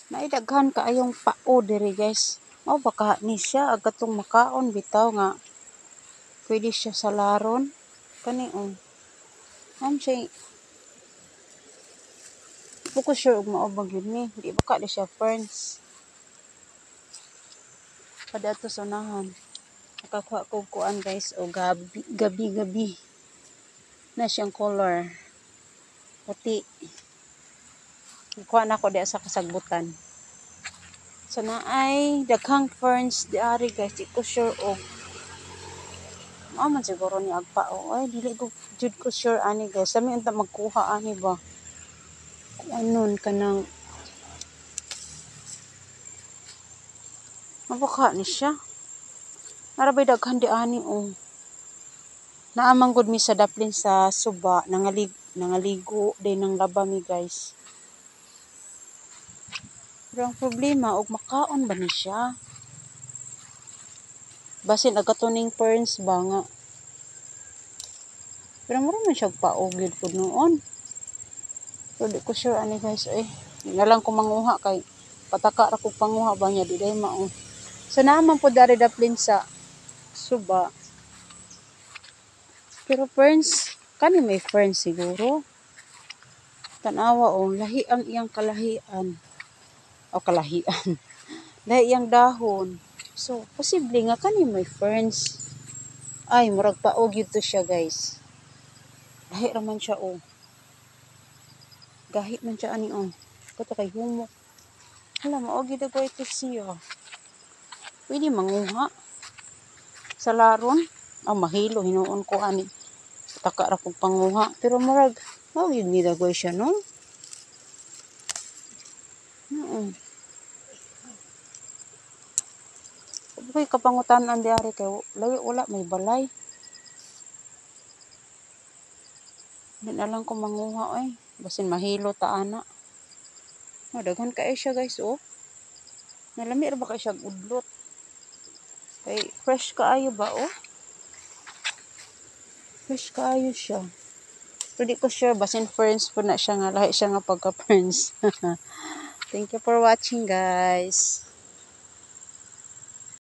Naidaghan kaayong pao diri guys. Mao baka ni siya agatong makaon bitaw nga pwede siya sa laron. Kani siya. Buko sure og mao ba gyud ni. Di baka di siya ferns. Pada to sa unahan. Nakakuha ko kuan guys o gabi na siyang color. Puti. Kuha na ko di sa kasagbutan. So na ay daghang ferns di ari guys. Di ko sure og man siguro ni agpao. Ay dili ko jud ko sure ani guys. Sami unta magkuha ani ba. Kung anon kanang mabaka ni siya. Narabay daghan di ani Naamang gud mi sa daplin sa suba nangaligo din ng laba mi guys. Pero ang problema og makaon ba ni siya? Basin agatuning ferns ba nga. Pero mura man siya paog gyud pud noon. Pero di ko sure ani guys nalang ko manguha kay pataka ra ko panguha ba niya di day mao. So naman po dari daplin sa suba. Pero ferns, kani may ferns siguro. Tanawa lahi ang iyang kalahian. O kalahian. Lahi iyang dahon. So, posible nga kani may ferns. Ay, murag paog yun to siya guys. Lahi raman siya Gahi man siya ani Kato kay humok. Hala, maog yun ako ito siya. Pwede manguha. Sa laron. Mahilo, hinuon ko ani. Taka ra kong panguha. Pero murag, yun nilagay siya, no? Kaya kapangutan-an di ari kay layo wala may balay. Di na lang ko manguha basin mahilo ta ana. Daghan kay siya guys Nalami ra ba kay siya udlot. Kay fresh kaayo ba Fresh kaayo siya. Pero di ko sure basin ferns po na siya nga lahi siya nga pagka ferns. Thank you for watching guys.